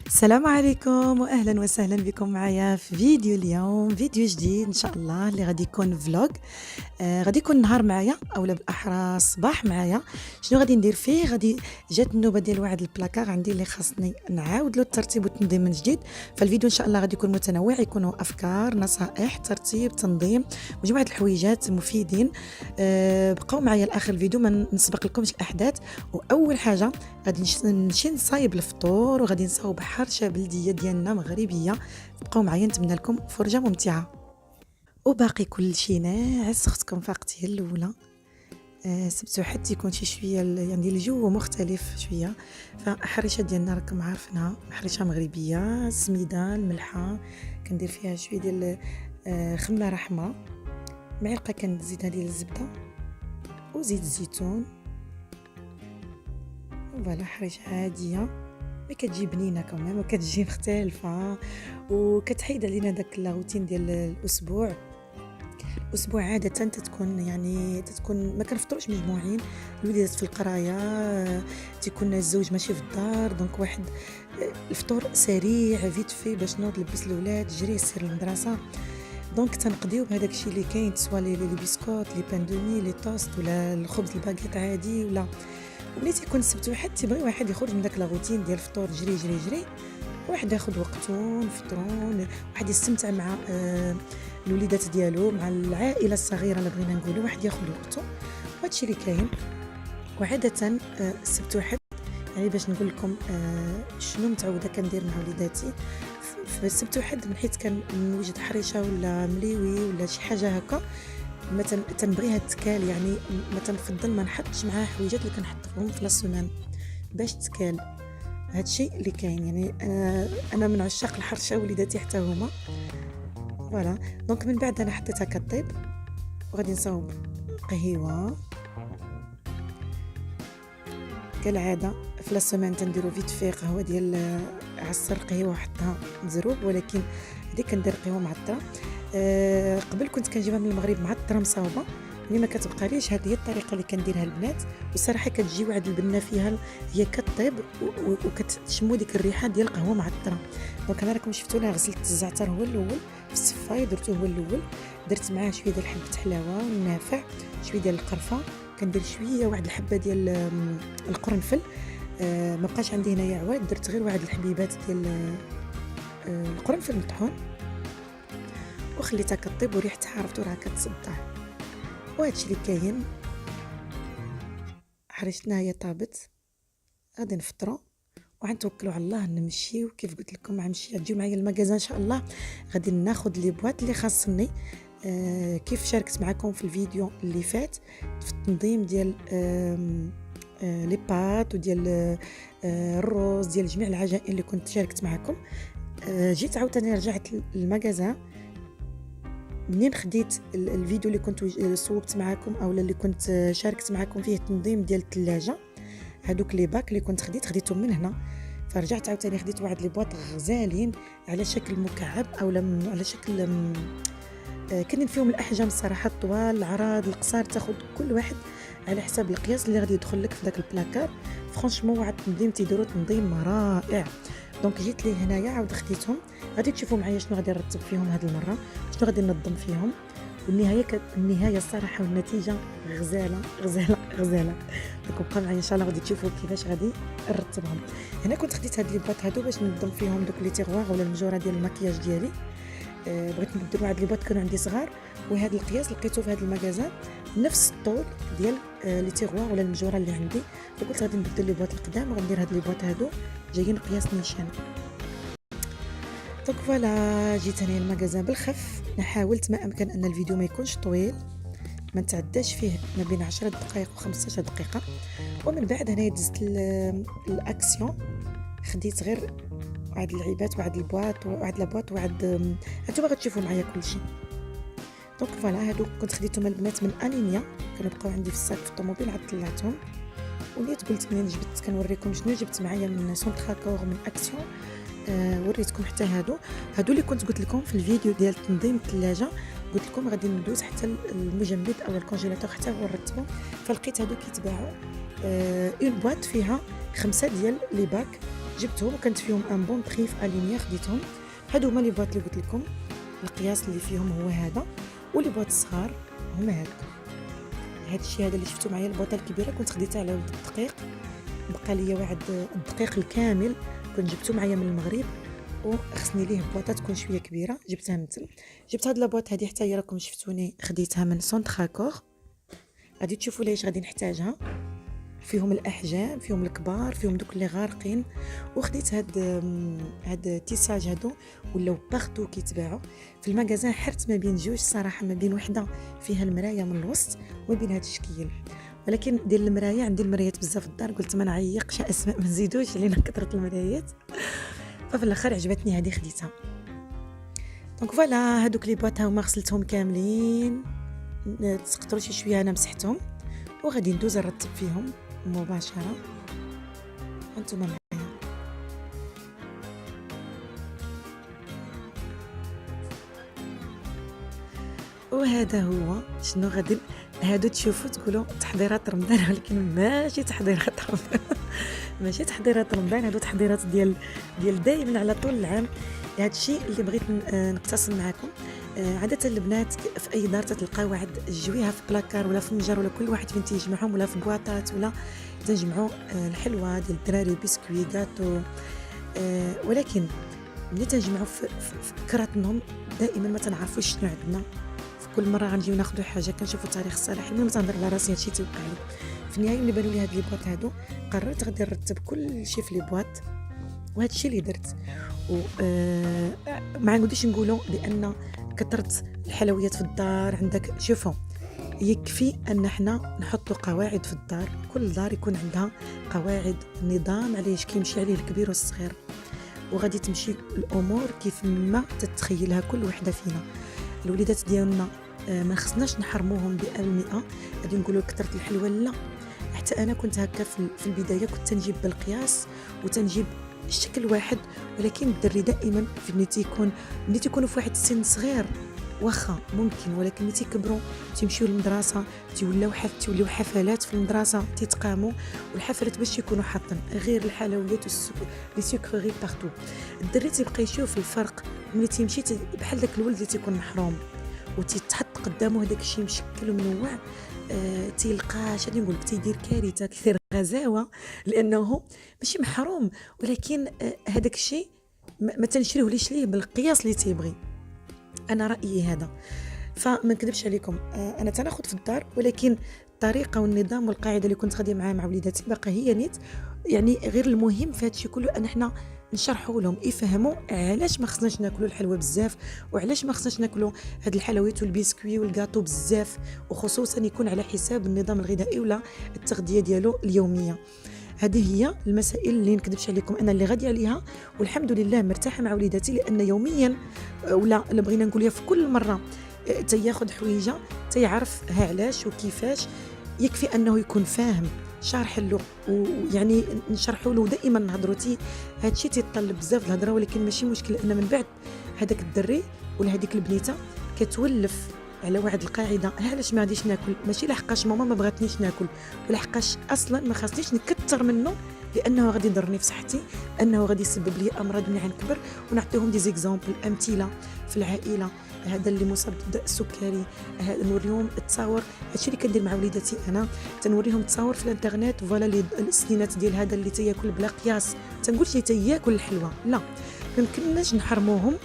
السلام عليكم واهلا وسهلا بكم معايا في فيديو اليوم، فيديو جديد ان شاء الله اللي غادي يكون فلوج. غادي يكون نهار معايا اولا بالاحرى صباح معايا. شنو غادي ندير فيه؟ غادي جات النوبه ديال واحد البلاكار عندي اللي خاصني نعاود له الترتيب والتنظيم من جديد. فالفيديو ان شاء الله غادي يكون متنوع، يكونوا افكار، نصائح، ترتيب، تنظيم، مجموعه الحويجات مفيدين. بقاو معايا لاخر الفيديو، ما نسبق لكمش الاحداث. واول حاجه غادي نمشي نصايب الفطور، وغادي نصاوب حرشه بلديه ديالنا مغربيه. بقاو معايا، نتمنى لكم فرجه ممتعه. وباقي كل شيء ناعس، اختكم فاقتي الاولى. سبت وحد يكون شي شويه يعني الجو مختلف شويه. فحريشه ديالنا راكم عارفينها، حريشه مغربيه سميده الملحه، كندير فيها شويه ديال خماره حمراء، معلقه كنزيدها ديال الزبده وزيت الزيتون. فوالا حريشه عاديه مي كتجي بنينه كمان وكتجي مختلفه، وكتحيد علينا داك الروتين ديال الاسبوع. عاده تتكون يعني ما كنفطروش مجموعين، الوليدات في القرايه، تيكون الزوج ماشي في الدار، دونك واحد الفطور سريع فيت في باش نوض لبس الاولاد جري سير المدرسه. دونك تنقضيو بهذاك الشيء اللي كاين، سوا لي بسكوت، لي بان دومي، لي توست، ولا الخبز الباكيت عادي. ولا ملي تيكون السبت واحد تيبغي واحد يخرج من داك لا روتين ديال الفطور جري جري جري، واحد ياخذ وقته نفطرون، واحد يستمتع مع الوليدات ديالو، مع العائله الصغيره اللي بغينا نقولوا، واحد ياخذ وقته. وهادشي اللي كاين. وعاده السبت واحد يعني باش نقول لكم شنو متعوده كندير مع وليداتي في السبت واحد، من حيت كنوجد حريشه ولا مليوي ولا شي حاجه هكا، ما تنبغيها تكال، يعني ما تنفضل ما نحطش معاها حويجات اللي كنحطهم في لاسومان باش تكال. هادشي اللي كاين يعني. انا من عشاق الحرشه، وليداتي حتى هما. فوالا دونك من بعد انا حطيتها كطيب، وغادي نصاوب قهيوه كالعاده. في لاسومان تنديرو فيت في قهوه ديال عصر قهوه حطها مزروب، ولكن هذيك كندير قهوه معطره. قبل كنت كنجيبها من المغرب معطره مصاوبه، ملي ما كتبقاليش هذه هي الطريقه اللي كنديرها البنات، وصراحه كتجي واحد البنه فيها هي كطيب وكتشمو ديك الريحه ديال القهوه معطره. دونك انا راكم شفتوني غسلت الزعتر هو الاول في الصفايه، درته هو الاول، درت معاه شويه ديال حبه حلاوه والنافع، شويه ديال القرفه، كندير شويه واحد الحبه ديال القرنفل. ما بقاش عندي هنايا عواد، درت غير واحد الحبيبات ديال القرنفل مطحون، وخليتها كطيب وريحتها عرفتو راه كتصدع. وهادشي اللي كاين. حريشتنا هي طابت، غادي نفطروا وغنتوكلوا على الله نمشيو. كيف قلت لكم غنمشي تجيو معايا المغازه ان شاء الله، غادي ناخذ لي بواط اللي خاصني. كيف شاركت معكم في الفيديو اللي فات في التنظيم ديال لي بات وديال الروز ديال جميع العجائن اللي كنت شاركت معكم. جيت عاوتاني رجعت للمغازه منين خديت الفيديو اللي كنت صوبت معكم او اللي كنت شاركت معكم فيه التنظيم ديال الثلاجه. هادوك لي باك اللي كنت خديتهم من هنا، فرجعت عاوتاني خديت واحد لي بواط غزالين على شكل مكعب او على شكل كاين فيهم الاحجام الصراحه، الطوال، العرض، القصار، تاخذ كل واحد على حساب القياس اللي غادي يدخل لك في داك البلاكار. فرانشمون واحد التنظيم تيديروا تنظيم رائع. دونك جيت لي هنايا عاود خديتهم، غادي تشوفوا معايا شنو غادي نرتب فيهم هذه المره، شنو غادي ننظم فيهم. والنهايه الصراحه والنتيجه غزاله غزاله غزاله. دونك بقى معايا ان شاء الله غادي تشوفوا كيفاش غادي نرتبهم. هنا كنت خديت هاد لي بواط هادو باش ننظم فيهم دوك لي تيغوار ولا المجوره ديال المكياج ديالي. بغيت ندير واحد لي بواط كانوا عندي صغار، وهذا القياس لقيته في هذا المغازان نفس الطول ديال لي تيغوار ولا المجوره اللي عندي، فقلت غادي نبدل لي بواط القدام وغندير هاد لي بواط هادو جايين قياس نيشان. دونك فوالا جيت هنا المغازان بالخف، حاولت ما امكن ان الفيديو ما يكونش طويل، ما نتعداش فيه ما بين 10 دقائق و15 دقيقه. ومن بعد هنا دزت الاكسيون، خديت غير واحد اللعيبات، واحد البواط، واحد لابواط، واحد هانتوما غتشوفوا معايا كلشي. دونك فوالا هادو كنت خديتهم البنات من انينيا، كانوا بقاو عندي في الساك في الطوموبيل، عاد طلعتهم. وليت قلت منين جبت كنوريكم شنو جبت معايا من سونتراكور من اكسيون. وريتكم حتى هادو اللي كنت قلت لكم في الفيديو ديال تنظيم الثلاجه، قلت لكم غادي ندوز حتى المجمد او الكونجيلاتور حتى هو نرتبو. فلقيت هادو كيتباعوا اون بواط فيها 5 ديال لي باك جبتهم وكانت فيهم ان بون بري في الينيا خديتهم. هادو هما لي بواط اللي قلت لكم القياس اللي فيهم هو هذا، ولي بواط الصغار هما هادو. هاد الشيء هذا اللي شفتو معايا البواطه الكبيره كنت خديتها على ولد الدقيق، بقى لي واحد الدقيق الكامل كنت جبتو معايا من المغرب وخصني ليه بواطه تكون شويه كبيره، جبتها من تم. جبت هاد لابواط هذه حتى هي راكم شفتوني خديتها من سونتراكور، غادي تشوفوا ليش غادي نحتاجها. فيهم الاحجام، فيهم الكبار، فيهم دوك اللي غارقين. وخديت هاد التيساج هادو ولاو باغتو كيتباعوا في المغازان، حرت ما بين جوج صراحه، ما بين وحده فيها المرايه من الوسط وما بين هاد الشكل، ولكن ديال المرايه عندي المرايات بزاف في الدار، قلت ما نعيقش اسماء ما نزيدوش علينا كثره المرايات، ففي الاخر عجبتني هذه خديتها. دونك فوالا هادوك لي بواط هما غسلتهم كاملين، تسقطوا شي شويه انا مسحتهم وغادي ندوز نرتب فيهم مباشره. انتم معايا. وهذا هو شنو غادي هادو تشوفوا تقولوا تحضيرات رمضان، ولكن ماشي تحضيرات رمضان ماشي تحضيرات رمضان، هادو تحضيرات ديال دائما على طول العام. هذا الشيء اللي بغيت نقتسم معكم. عاده البنات في اي دار تلقى واحد جويها في بلاكار ولا في مجر ولا كل واحد فين تيجمعهم، ولا في بواطات، ولا تنجمعوا الحلوى ديال الدراري بسكوي غاتو. ولكن ملي تنجمعوا في كراتنهم دائما ما تنعرفوش شنو عندنا. كل مره غنجيو ناخذوا حاجه كنشوفوا تاريخ الصلاحيه. المهم تنهضر على راسي هادشي تيوقع لي. في النهايه ملي بانوا لي هاد لي بواط هادو قررت غادي نرتب كل شيء في لي بواط، وهذا الشيء اللي درت. ما غاديش نقولوا بان كثرت الحلويات في الدار عندك. شوفوا يكفي ان احنا نحطوا قواعد في الدار، كل دار يكون عندها قواعد، نظام عليه كيمشي عليه الكبير والصغير، وغادي تمشي الامور كيف ما تتخيلها كل وحده فينا. الوليدات ديالنا ما خصناش نحرموهم ب100%. غادي نقولوا كثرت الحلوى لا، حتى انا كنت هكا في البدايه كنت تنجيب بالقياس وتنجيب الشكل واحد، ولكن الدري دائما ملي تيكونوا في واحد السن صغير واخا ممكن، ولكن ملي تيكبروا تيمشيو للمدرسه تيوليو حفلات في المدرسه تيتقاموا، والحفلات باش يكونوا حاطين غير الحلويات لي سكري بارتو. الدري تيبقى يشوف الفرق ملي تيمشي بحال داك الولد اللي تيكون محروم وتتحط قدامه هذاك الشيء مشكل ومنوع، تيلقاش غادي نقول لك تيدير كارثه، كثير غزاوه، لانه ماشي محروم، ولكن هذاك الشيء ما تنشريهوليش ليه بالقياس اللي تيبغي. انا رايي هذا. فما نكذبش عليكم، انا تناخذ في الدار، ولكن الطريقه والنظام والقاعده اللي كنت غاديه مع وليداتي باقي هي نيت. يعني غير المهم في هذا الشيء كله ان احنا نشرحوا لهم يفهموا علاش ما خصناش ناكلوا الحلوى بزاف، وعلاش ما خصناش ناكلوا هاد الحلويات والبسكوي والغاطو بزاف، وخصوصا يكون على حساب النظام الغذائي ولا التغذيه ديالو اليوميه. هذه هي المسائل اللي نكذبش عليكم انا اللي غادي عليها، والحمد لله مرتاحه مع وليداتي، لان يوميا ولا بغينا نقولها في كل مره تياخذ حويجه تيعرف علاش وكيفاش. يكفي انه يكون فاهم شرح له، ويعني نشرحوا له دائما نهضروا هذا الشيء تيطلب بزاف الهضره، ولكن ماشي مشكل، لان من بعد هذاك الدري ولا هذيك البنيته كتولف على واحد القاعده. علاش ما غاديش ناكل؟ ماشي لحقاش ماما ما بغاتنيش ناكل، ولا حقاش اصلا ما خاصنيش نكثر منه، لانه غادي يضرني في صحتي، انه غادي يسبب لي امراض ملي غنكبر. ونعطيهم دي زيكزامبل امثله في العائله. هذا اللي مصاب بالداء السكري، نوريهم التصاور. هادشي اللي كندير مع وليداتي انا، تنوريهم تصاور في الانترنت، فوالا السنينات ديال هذا اللي تياكل بلا قياس. تنقولش لي تياكل الحلوى لا، ما يمكنناش نحرموهم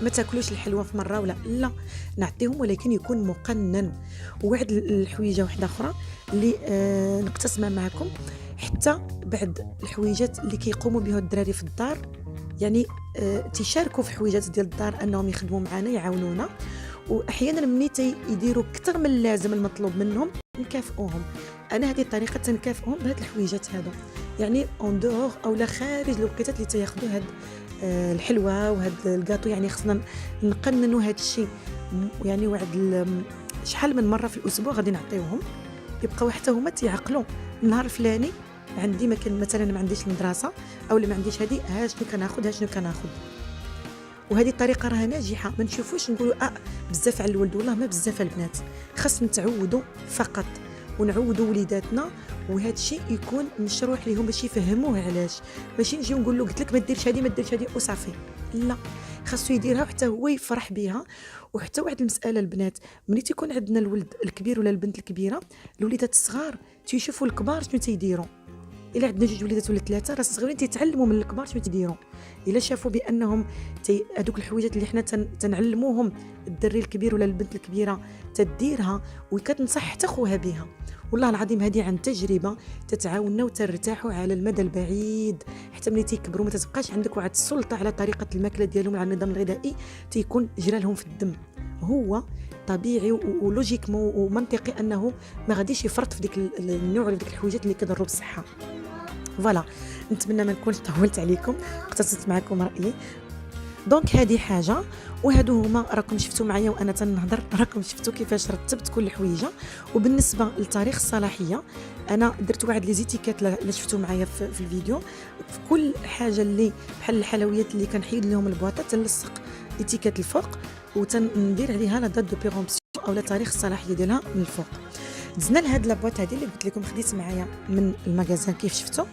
ما تاكلوش الحلوى في مره ولا لا، نعطيهم ولكن يكون مقنن. وواحد الحويجه واحده اخرى اللي نقتسمها معكم، حتى بعد الحويجات اللي كيقوموا بها الدراري في الدار، يعني تيشاركوا في حويجات ديال الدار، انهم يخدموا معنا يعاونونا، واحيانا ملي يديروا اكثر من اللازم المطلوب منهم نكافئوهم. انا هذه الطريقه تنكافئهم بهاد الحويجات هادو، يعني اون دور او لا خارج الوقيتات اللي تياخذوا هاد الحلوى وهاد الغاطو. يعني خصنا نقننوا هاد الشيء، يعني واحد شحال من مره في الاسبوع غادي نعطيوهم، يبقاو حتى هما تيعقلوا النهار الفلاني عندي ما كان مثلا ما عنديش المدرسه او ما عنديش هذه، ها شنو كناخذ. وهذه الطريقه راها ناجحه. ما نشوفوش نقولوا بزاف على الولد، والله ما بزاف على البنات، خاص نتعودوا فقط. ونعودوا وليداتنا، وهذا الشيء يكون مشروح لهم باش يفهموه علاش، ماشي نجيو نقول له قلت لك ما ديرش هذه ما ديرش هذه وصافي. لا، خاصو يديرها وحتى هو يفرح بها. وحتى واحد المساله البنات، ملي تيكون عندنا الولد الكبير ولا البنت الكبيره، الوليدات الصغار تيشوفوا الكبار شنو تيديروا. الا عندنا جوج وليدات ولا ثلاثه، راه الصغيرين تيتعلموا من الكبار شنو تيديروا. الا شافوا بانهم هذوك الحويجات اللي حنا تنعلموهم الدري الكبير ولا البنت الكبيره تديرها وكتنصح حتى خوها بها، والله العظيم هذه عن تجربه تتعاوننا وترتاحوا على المدى البعيد. حتى ملي تيكبروا ما تبقاش عندك واحد السلطه على طريقه الماكله ديالهم، على النظام الغذائي تيكون جرى لهم في الدم. هو طبيعي ولوجيك ومنطقي انه ما غاديش يفرط في ديك النوع ولا ديك الحويجات اللي كيضروا بالصحه. فوالا، نتمنى ما نكونش طولت عليكم، اقتطعت معكم رايي. دونك هذه حاجه، وهادو هما راكم شفتوا معايا وانا تنهضر، راكم شفتوا كيفاش رتبت كل حويجه. وبالنسبه لتاريخ الصلاحيه، انا درت واحد لي زيتيكات اللي شفتوا معايا في الفيديو. في كل حاجه اللي بحال الحلويات اللي كنحيد لهم البواطه تنلصق ايتيكات الفوق وتندير عليها لا دات دو بيغومبسيون او لا تاريخ الصلاحيه ديالها من الفوق. دزنا لهاد لابواط هذه اللي قلت لكم خديت معايا من المغازان كيف شفتوا،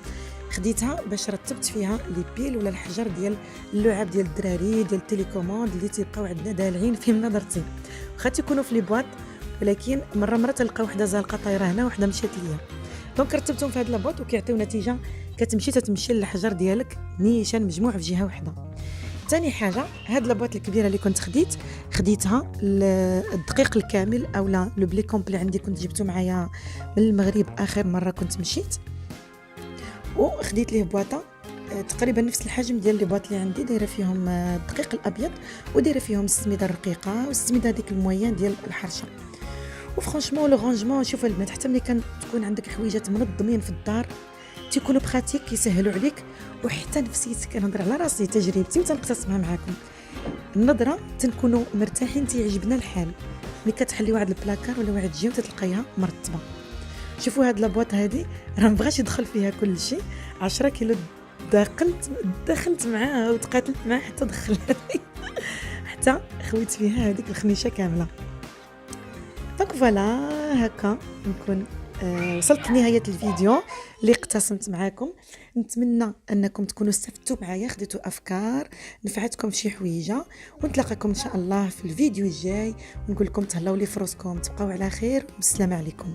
خديتها باش رتبت فيها لي بيل ولا الحجر ديال اللعاب ديال الدراري ديال التليكوموند اللي تيبقاو عندنا دالعين فيهم نظرتي، واخا تيكونوا في لي بواط، ولكن مره تلقى وحده زالقه طايره هنا وحده مشات ليا. دونك رتبتهم في هاد لابواط وكيعطيو نتيجه تتمشي للحجر ديالك نيشان مجموع في جهه واحده. ثاني حاجه، هاد لابواط الكبيره اللي كنت خديتها الدقيق الكامل او لا لو بلي كومبلي عندي، كنت جبته معايا من المغرب اخر مره كنت مشيت، وخديت ليه بواطه تقريبا نفس الحجم ديال لي بواط اللي عندي، دايره فيهم الدقيق الابيض ودايره فيهم السميده الرقيقه والسميده هذيك الموين ديال الحرشه. وفرانشمون لو رانجمون، شوفوا البنات، حتى ملي كان تكون عندك حويجات منظمين في الدار تيكونوا براتيك كيسهلوا عليك، وحتى نفسيتك. كنهضر على راسي، تجربتي وتنقسمها معكم. النظره تنكونوا مرتاحين، تيعجبنا الحال ملي كتحلي واحد البلاكار ولا واحد الجهه وتتلقايها مرتبه. شوفوا هاد لابواط هذه راه مبغاش يدخل فيها كل شيء، 10 كيلو دخلت معاها وتقاتلت معاها حتى دخلتني حتى خويت فيها هذيك الخميشه كامله. دونك فوالا، هكا نكون وصلت لنهايه الفيديو اللي اقتسمت معاكم. نتمنى انكم تكونوا استفدتوا معايا، خديتوا افكار نفعتكم في شي حويجه، ونتلاقاكم ان شاء الله في الفيديو الجاي، ونقول لكم تهلاو لي فروسكم، تبقاو على خير، والسلام عليكم.